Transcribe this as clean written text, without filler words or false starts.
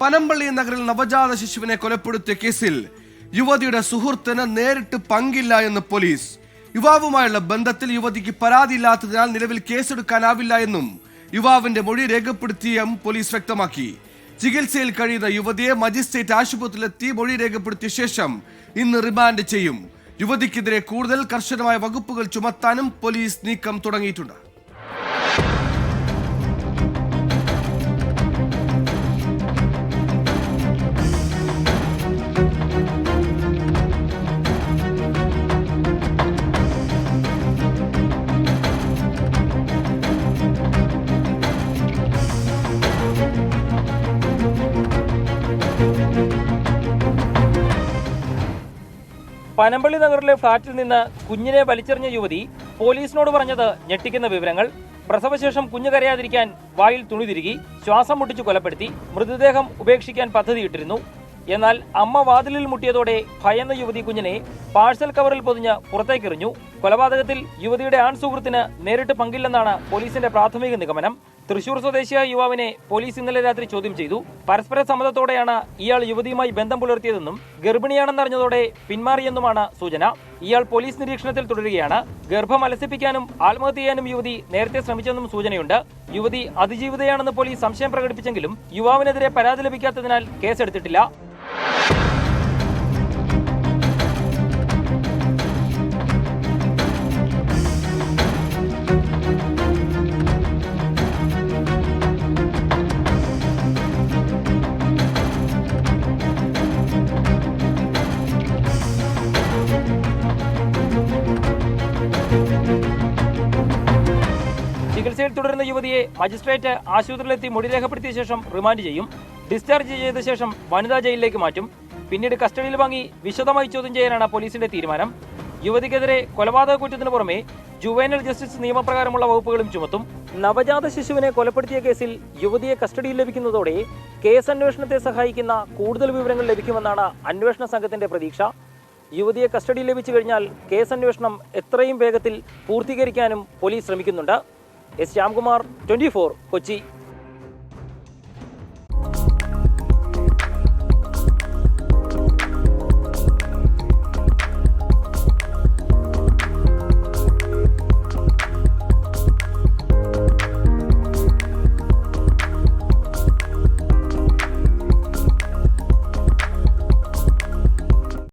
പനമ്പള്ളി നഗറിൽ നവജാത ശിശുവിനെ കൊലപ്പെടുത്തിയ കേസിൽ യുവതിയുടെ സുഹൃത്തിന് നേരിട്ട് പങ്കില്ല എന്ന് പോലീസ്. യുവാവുമായുള്ള ബന്ധത്തിൽ യുവതിക്ക് പരാതിയില്ലാത്തതിനാൽ നിലവിൽ കേസെടുക്കാനാവില്ല എന്നും യുവാവിന്റെ മൊഴി രേഖപ്പെടുത്തിയും പോലീസ് വ്യക്തമാക്കി. ചികിത്സയിൽ കഴിയുന്ന യുവതിയെ മജിസ്ട്രേറ്റ് ആശുപത്രിയിലെത്തി മൊഴി രേഖപ്പെടുത്തിയ ശേഷം ഇന്ന് റിമാൻഡ് ചെയ്യും. യുവതിക്കെതിരെ കൂടുതൽ കർശനമായ വകുപ്പുകൾ ചുമത്താനും പോലീസ് നീക്കം തുടങ്ങിയിട്ടുണ്ട്. പനമ്പള്ളി നഗറിലെ ഫ്ളാറ്റിൽ നിന്ന് കുഞ്ഞിനെ വലിച്ചെറിഞ്ഞ യുവതി പോലീസിനോട് പറഞ്ഞത് ഞെട്ടിക്കുന്ന വിവരങ്ങൾ. പ്രസവശേഷം കുഞ്ഞു കരയാതിരിക്കാൻ വായിൽ തുണി തിരുകി ശ്വാസം മുട്ടിച്ചു കൊലപ്പെടുത്തി മൃതദേഹം ഉപേക്ഷിക്കാൻ പദ്ധതിയിട്ടിരുന്നു. എന്നാൽ അമ്മ വാതിലിൽ മുട്ടിയതോടെ ഭയന്ന യുവതി കുഞ്ഞിനെ പാഴ്സൽ കവറിൽ പൊതിഞ്ഞ് പുറത്തേക്കെറിഞ്ഞു. കൊലപാതകത്തിൽ യുവതിയുടെ ആൺ സുഹൃത്തിന് നേരിട്ട് പങ്കില്ലെന്നാണ് പോലീസിന്റെ പ്രാഥമിക നിഗമനം. തൃശൂർ സ്വദേശിയായ യുവാവിനെ പോലീസ് ഇന്നലെ രാത്രി ചോദ്യം ചെയ്തു. പരസ്പര സമ്മതത്തോടെയാണ് ഇയാൾ യുവതിയുമായി ബന്ധം പുലർത്തിയതെന്നും ഗർഭിണിയാണെന്നറിഞ്ഞതോടെ പിന്മാറിയെന്നുമാണ് സൂചന. ഇയാൾ പോലീസ് നിരീക്ഷണത്തിൽ തുടരുകയാണ്. ഗർഭം അലസിപ്പിക്കാനും ആത്മഹത്യ ചെയ്യാനും യുവതി നേരത്തെ ശ്രമിച്ചെന്നും സൂചനയുണ്ട്. യുവതി അതിജീവിതയാണെന്ന് പോലീസ് സംശയം പ്രകടിപ്പിച്ചെങ്കിലും യുവാവിനെതിരെ പരാതി ലഭിക്കാത്തതിനാൽ കേസെടുത്തിട്ടില്ല. ചികിത്സയിൽ തുടരുന്ന യുവതിയെ മജിസ്ട്രേറ്റ് ആശുപത്രിയിലെത്തി മൊഴി രേഖപ്പെടുത്തിയ ശേഷം റിമാൻഡ് ചെയ്യും. ഡിസ്ചാർജ് ചെയ്ത ശേഷം വനിതാ ജയിലിലേക്ക് മാറ്റും. പിന്നീട് കസ്റ്റഡിയിൽ വാങ്ങി വിശദമായി ചോദ്യം ചെയ്യാനാണ് പോലീസിന്റെ തീരുമാനം. യുവതിക്കെതിരെ കൊലപാതക കുറ്റത്തിന് പുറമെ ജുവൈനൽ ജസ്റ്റിസ് നിയമപ്രകാരമുള്ള വകുപ്പുകളും ചുമത്തും. നവജാത ശിശുവിനെ കൊലപ്പെടുത്തിയ കേസിൽ യുവതിയെ കസ്റ്റഡിയിൽ ലഭിക്കുന്നതോടെ കേസ് അന്വേഷണത്തെ സഹായിക്കുന്ന കൂടുതൽ വിവരങ്ങൾ ലഭിക്കുമെന്നാണ് അന്വേഷണ സംഘത്തിന്റെ പ്രതീക്ഷ. യുവതിയെ കസ്റ്റഡിയിൽ ലഭിച്ചു കഴിഞ്ഞാൽ കേസ് അന്വേഷണം എത്രയും വേഗത്തിൽ പൂർത്തീകരിക്കാനും പോലീസ് ശ്രമിക്കുന്നുണ്ട്. എസ് ശ്യാംകുമാർ, 24, കൊച്ചി.